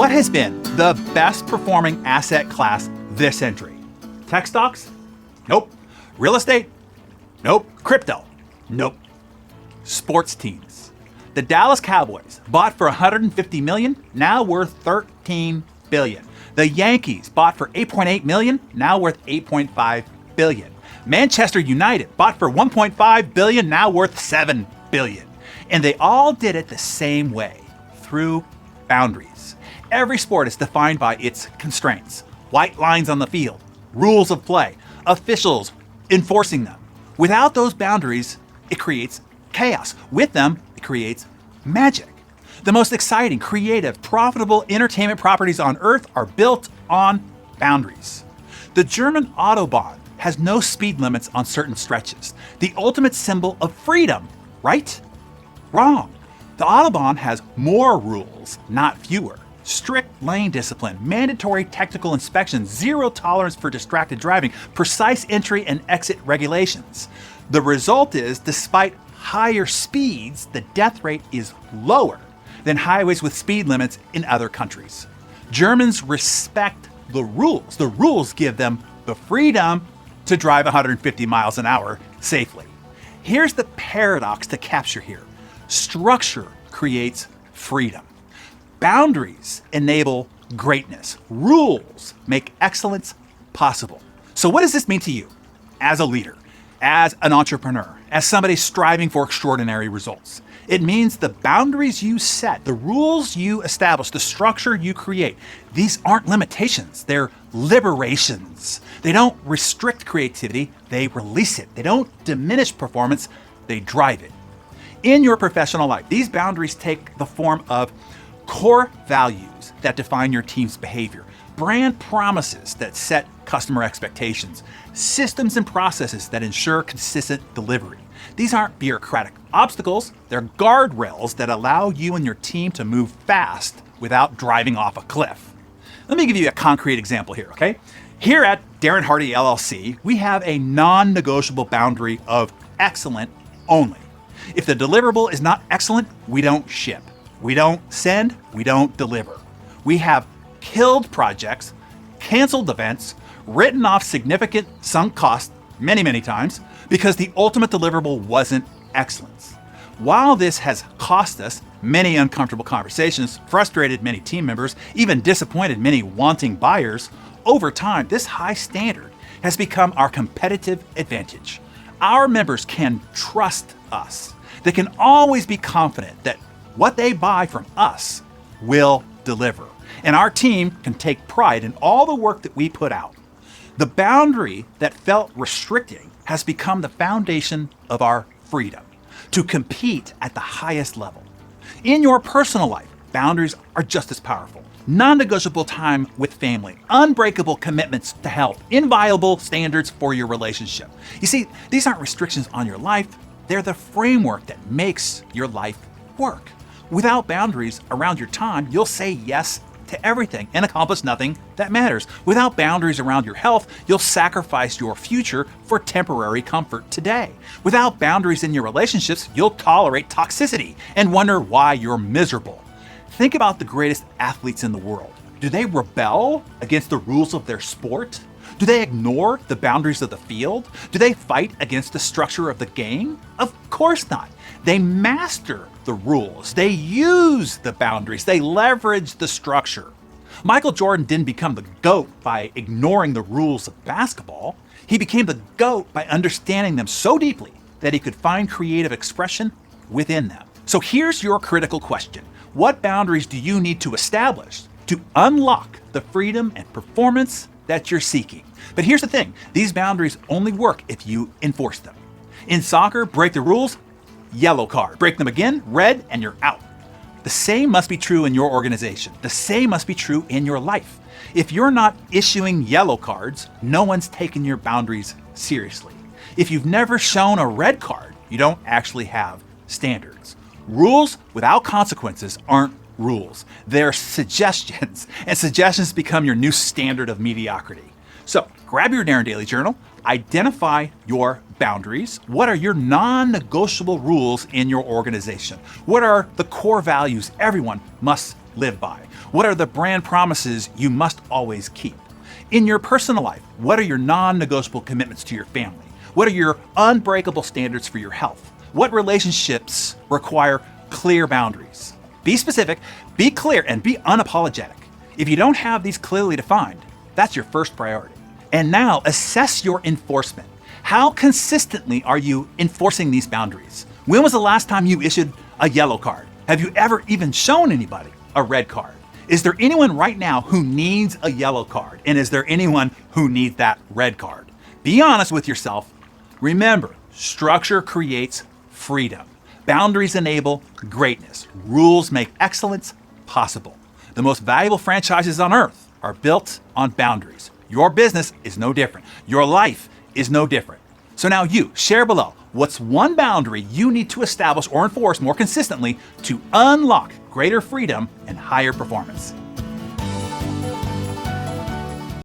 What has been the best performing asset class this century? Tech stocks? Nope. Real estate? Nope. Crypto? Nope. Sports teams. The Dallas Cowboys, bought for $150 million, now worth $13 billion. The Yankees, bought for $8.8 million, now worth $8.5 billion. Manchester United, bought for $1.5 billion, now worth $7 billion. And they all did it the same way, through boundaries. Every sport is defined by its constraints, white lines on the field, rules of play, officials enforcing them. Without those boundaries, it creates chaos. With them, it creates magic. The most exciting, creative, profitable entertainment properties on Earth are built on boundaries. The German Autobahn has no speed limits on certain stretches, the ultimate symbol of freedom, right? Wrong. The Autobahn has more rules, not fewer. Strict lane discipline, mandatory technical inspections, zero tolerance for distracted driving, precise entry and exit regulations. The result is, despite higher speeds, the death rate is lower than highways with speed limits in other countries. Germans respect the rules. The rules give them the freedom to drive 150 miles an hour safely. Here's the paradox to capture here. Structure creates freedom. Boundaries enable greatness. Rules make excellence possible. So what does this mean to you as a leader, as an entrepreneur, as somebody striving for extraordinary results? It means the boundaries you set, the rules you establish, the structure you create, these aren't limitations, they're liberations. They don't restrict creativity, they release it. They don't diminish performance, they drive it. In your professional life, these boundaries take the form of core values that define your team's behavior, brand promises that set customer expectations, systems and processes that ensure consistent delivery. These aren't bureaucratic obstacles, they're guardrails that allow you and your team to move fast without driving off a cliff. Let me give you a concrete example here, okay? Here at Darren Hardy LLC, we have a non-negotiable boundary of excellent only. If the deliverable is not excellent, we don't ship. We don't send, we don't deliver. We have killed projects, canceled events, written off significant sunk costs many times because the ultimate deliverable wasn't excellence. While this has cost us many uncomfortable conversations, frustrated many team members, even disappointed many wanting buyers, over time, this high standard has become our competitive advantage. Our members can trust us. They can always be confident that what they buy from us will deliver. And our team can take pride in all the work that we put out. The boundary that felt restricting has become the foundation of our freedom to compete at the highest level. In your personal life, boundaries are just as powerful. Non-negotiable time with family, unbreakable commitments to health, inviolable standards for your relationship. You see, these aren't restrictions on your life, they're the framework that makes your life work. Without boundaries around your time, you'll say yes to everything and accomplish nothing that matters. Without boundaries around your health, you'll sacrifice your future for temporary comfort today. Without boundaries in your relationships, you'll tolerate toxicity and wonder why you're miserable. Think about the greatest athletes in the world. Do they rebel against the rules of their sport? Do they ignore the boundaries of the field? Do they fight against the structure of the game? Of course not. They master the rules. They use the boundaries. They leverage the structure. Michael Jordan didn't become the GOAT by ignoring the rules of basketball. He became the GOAT by understanding them so deeply that he could find creative expression within them. So here's your critical question. What boundaries do you need to establish to unlock the freedom and performance that you're seeking? But here's the thing, these boundaries only work if you enforce them. In soccer, break the rules, yellow card. Break them again, red, and you're out. The same must be true in your organization. The same must be true in your life. If you're not issuing yellow cards, no one's taking your boundaries seriously. If you've never shown a red card, you don't actually have standards. Rules without consequences aren't rules. They're suggestions, and suggestions become your new standard of mediocrity. So grab your Darren Daily Journal, identify your boundaries. What are your non-negotiable rules in your organization? What are the core values everyone must live by? What are the brand promises you must always keep? In your personal life, what are your non-negotiable commitments to your family? What are your unbreakable standards for your health? What relationships require clear boundaries? Be specific, be clear, and be unapologetic. If you don't have these clearly defined, that's your first priority. And now assess your enforcement. How consistently are you enforcing these boundaries? When was the last time you issued a yellow card? Have you ever even shown anybody a red card? Is there anyone right now who needs a yellow card? And is there anyone who needs that red card? Be honest with yourself. Remember, structure creates freedom. Boundaries enable greatness. Rules make excellence possible. The most valuable franchises on earth are built on boundaries. Your business is no different. Your life is no different. So now you, share below, what's one boundary you need to establish or enforce more consistently to unlock greater freedom and higher performance?